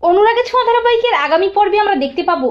অনুরাগের ছোঁয়া ধারাবাহিকের আগামী পর্বে আমরা দেখতে পাবো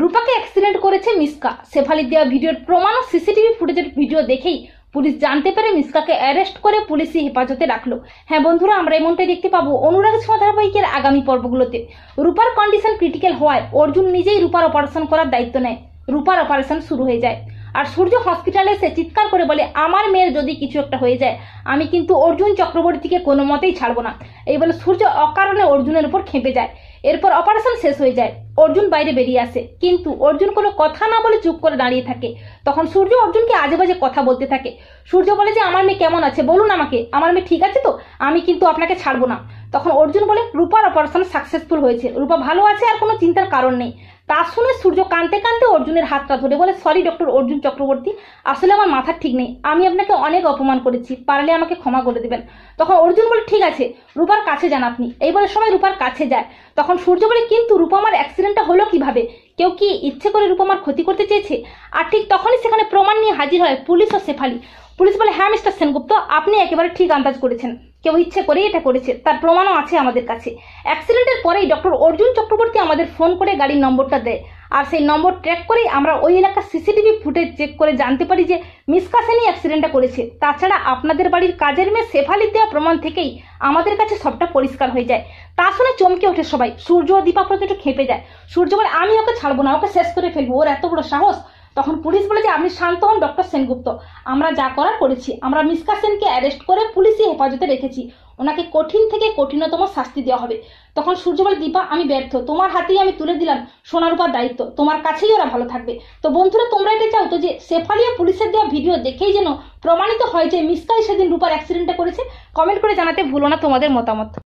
রূপাকে অ্যাক্সিডেন্ট করেছে মিসকা। শেফালির দেওয়া ভিডিওর প্রমাণ ও সিসিটিভি ফুটেজের ভিডিও দেখেই পুলিশ জানতে পারে মিসকাকে অ্যারেস্ট করে পুলিশি হেফাজতে রাখলো। হ্যাঁ বন্ধুরা, আমরা এমনটাই দেখতে পাবো অনুরাগের ছোঁয়া ধারাবাহিকের আগামী পর্বগুলোতে। রূপার কন্ডিশন ক্রিটিক্যাল হওয়ায় অর্জুন নিজেই রূপার অপারেশন করার দায়িত্ব নেয়। রূপার অপারেশন শুরু হয়ে যায় আর সূর্য হসপিটালে এসে চিৎকার করে বলে, আমার মেয়ের যদি কিছু একটা হয়ে যায় আমি কিন্তু অর্জুন চক্রবর্তীকে কোনো মতেই ছাড়বো না। এই বলে সূর্য অকারণে অর্জুনের উপর খেপে যায়। এরপর অপারেশন শেষ হয়ে যায়, অর্জুন বাইরে বেরিয়ে আসে, কিন্তু অর্জুন কোনো কথা না বলে চুপ করে দাঁড়িয়ে থাকে। তখন সূর্য অর্জুনকে আজে বাজে কথা বলতে থাকে। সূর্য বলে যে, আমার মেয়ে কেমন আছে বলুন আমাকে, আমার মেয়ে ঠিক আছে তো, আমি কিন্তু আপনাকে ছাড়বো না। তখন অর্জুন বলে, রূপার অপারেশন সাকসেসফুল হয়েছে, রূপা ভালো আছে, আর কোনো চিন্তার কারণ নেই। তা শুনে সূর্য কাঁদতে কাঁদতে অর্জুনের হাতটা ধরে বলে, সরি ডক্টর অর্জুন চক্রবর্তী, আসলে আমার মাথা ঠিক নেই, আমি আপনাকে অনেক অপমান করেছি, পারলে আমাকে ক্ষমা করে দেবেন। তখন অর্জুন বলে, ঠিক আছে, রূপার কাছে যান আপনি। এই বলে সবাই রূপার কাছে যায়। তখন সূর্য বলে, কিন্তু রূপা আমার অ্যাক্সিডেন্টটা হলো কিভাবে? কেউ কি ইচ্ছে করে রূপা আমার ক্ষতি করতে চেয়েছে? আর ঠিক তখনই সেখানে প্রমাণ নিয়ে হাজির হয় পুলিশ ও শেফালি। পুলিশ বলে, হ্যাঁ মিস্টার সেনগুপ্ত, আপনি একেবারে ঠিক আন্দাজ করেছেন, কেউ ইচ্ছে করেই এটা করেছে, তার প্রমাণও আছে আমাদের কাছে। অ্যাক্সিডেন্টের পরেই ডক্টর অর্জুন চক্রবর্তী আমাদের ফোন করে গাড়ির নম্বরটা দেয়, আর সেই নম্বর ট্র্যাক করেই আমরা ওই এলাকার সিসিটিভি ফুটেজ চেক করে জানতে পারি যে মিসকা সেনই অ্যাক্সিডেন্টটা করেছে। তাছাড়া আপনাদের বাড়ির কাজের মেয়ে শেফালির দেওয়া প্রমাণ থেকেই আমাদের কাছে সবটা পরিষ্কার হয়ে যায়। তা শুনে চমকে ওঠে সবাই, সূর্য ও দীপা প্রতি একটু খেপে যায়। সূর্য বলে, আমি ওকে ছাড়বো না, ওকে শেষ করে ফেলবো, ওর এত বড় সাহস। তখন পুলিশ বলে যে, আপনি শান্ত হন ডক্টর সেনগুপ্ত, আমরা যা করার করেছি, আমরা মিসকা সেনকে অ্যারেস্ট করে পুলিশি হেফাজতে রেখেছি, ওনাকে কঠিন থেকে কঠিনতম শাস্তি দেওয়া হবে। তখন সূর্য বলে, দীপা আমি ব্যর্থ, তোমার হাতেই আমি তুলে দিলাম সোনারূপার দায়িত্ব, তোমার কাছেই ওরা ভালো থাকবে। তো বন্ধুরা, তোমরা এটা চাও তো যে শেফালিয়া পুলিশের দেওয়া ভিডিও দেখেই যেন প্রমাণিত হয় যে মিসকাই সেদিন রূপার অ্যাক্সিডেন্টটা করেছে? কমেন্ট করে জানাতে ভুলো না তোমাদের মতামত।